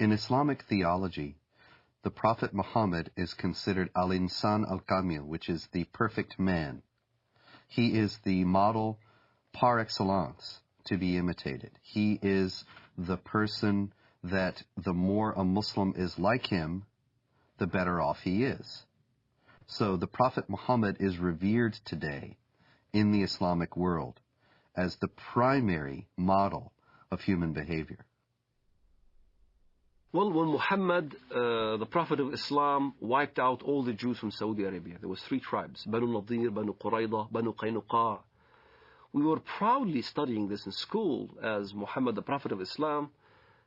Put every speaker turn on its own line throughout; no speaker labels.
In Islamic theology, the Prophet Muhammad is considered al-insan al-kamil, which is the perfect man. He is the model par excellence to be imitated. He is the person that the more a Muslim is like him, the better off he is. So the Prophet Muhammad is revered today in the Islamic world as the primary model of human behavior.
Well, when Muhammad, the Prophet of Islam, wiped out all the Jews from Saudi Arabia, there was 3 tribes, Banu Nadir, Banu Qurayza, Banu Qaynuqa. We were proudly studying this in school as Muhammad, the Prophet of Islam,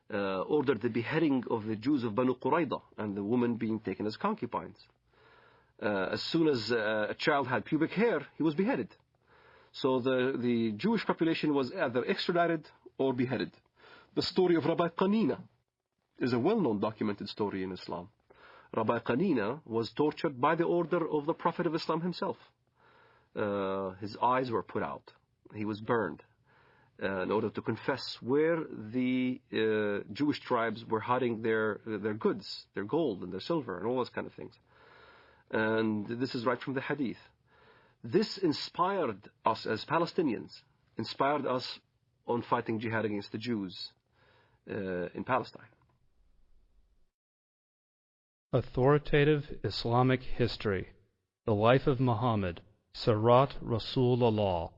ordered the beheading of the Jews of Banu Qurayza and the women being taken as concubines. As soon as a child had pubic hair, he was beheaded. So the Jewish population was either extradited or beheaded. The story of Rabbi Qanina is a well-known documented story in Islam. Rabbi Qanina was tortured by the order of the Prophet of Islam himself. His eyes were put out. He was burned in order to confess where the Jewish tribes were hiding their goods, their gold and their silver and all those kind of things. And this is right from the Hadith. This inspired us as Palestinians, inspired us on fighting jihad against the Jews in Palestine.
Authoritative Islamic History, The Life of Muhammad, Sirat Rasulullah,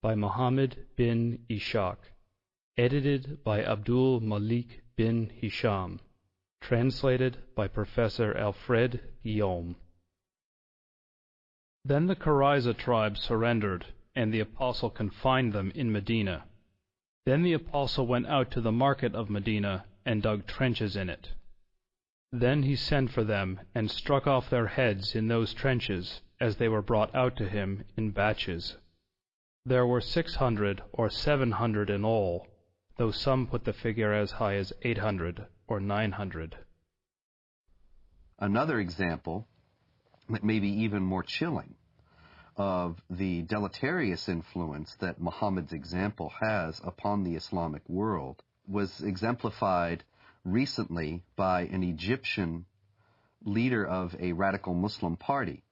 by Muhammad bin Ishaq, edited by Abdul Malik bin Hisham, translated by Professor Alfred Guillaume. Then the Qurayza tribe surrendered, and the apostle confined them in Medina. Then the apostle went out to the market of Medina and dug trenches in it. Then he sent for them and struck off their heads in those trenches as they were brought out to him in batches. There were 600 or 700 in all, though some put the figure as high as 800 or 900.
Another example, that may be even more chilling, of the deleterious influence that Muhammad's example has upon the Islamic world was exemplified recently by an Egyptian leader of a radical Muslim party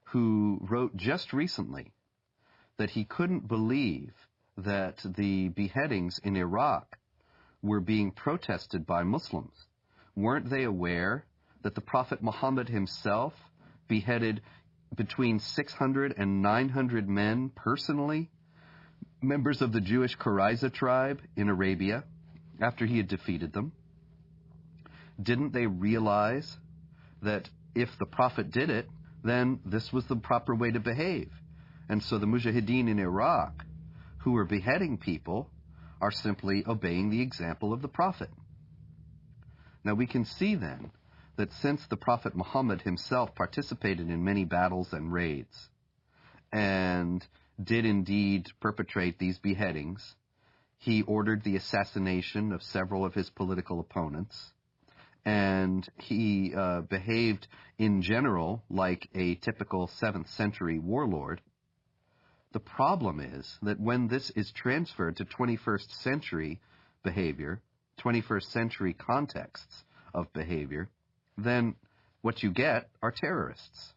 who wrote just recently that he couldn't believe that the beheadings in Iraq were being protested by Muslims. Weren't they aware that the Prophet Muhammad himself beheaded between 600 and 900 men personally, members of the Jewish Qurayza tribe in Arabia, after he had defeated them? Didn't they realize that if the Prophet did it, then this was the proper way to behave? And so the Mujahideen in Iraq, who are beheading people, are simply obeying the example of the Prophet. Now we can see then that since the Prophet Muhammad himself participated in many battles and raids, and did indeed perpetrate these beheadings, he ordered the assassination of several of his political opponents, and he behaved in general like a typical 7th century warlord. The problem is that when this is transferred to 21st century behavior, 21st century contexts of behavior, then what you get are terrorists.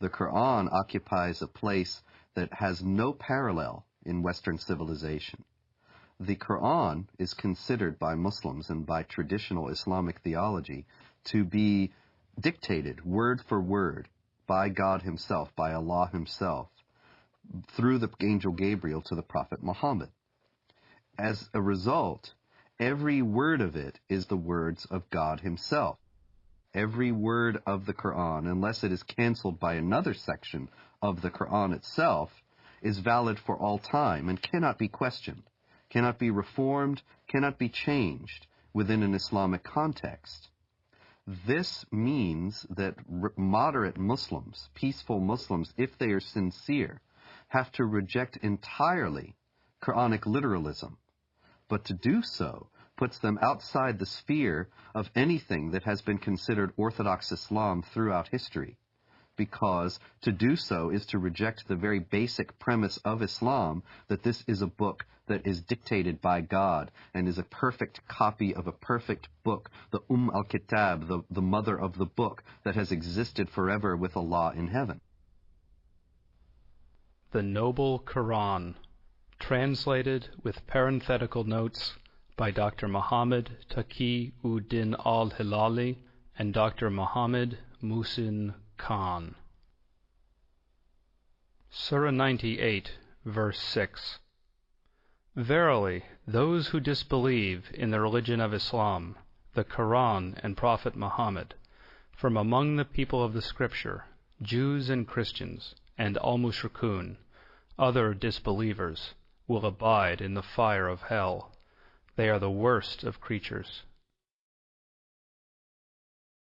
The Quran occupies a place that has no parallel in Western civilization. The Quran is considered by Muslims and by traditional Islamic theology to be dictated word for word by God himself, by Allah himself, through the angel Gabriel to the Prophet Muhammad. As a result, every word of it is the words of God himself. Every word of the Quran, unless it is canceled by another section of the Quran itself, is valid for all time and cannot be questioned, cannot be reformed, cannot be changed within an Islamic context. This means that moderate Muslims, peaceful Muslims, if they are sincere, have to reject entirely Quranic literalism. But to do so puts them outside the sphere of anything that has been considered Orthodox Islam throughout history. because to do so is to reject the very basic premise of Islam, that this is a book that is dictated by God and is a perfect copy of a perfect book, the al-Kitab, the mother of the book that has existed forever with Allah in heaven.
The Noble Quran, translated with parenthetical notes by Dr. Muhammad Taqi-ud-Din al-Hilali and Dr. Muhammad Muhsin Khan. Surah 98, verse 6. Verily, those who disbelieve in the religion of Islam, the Quran and Prophet Muhammad, from among the people of the Scripture, Jews and Christians, and al-Mushrikun, other disbelievers, will abide in the fire of hell. They are the worst of creatures.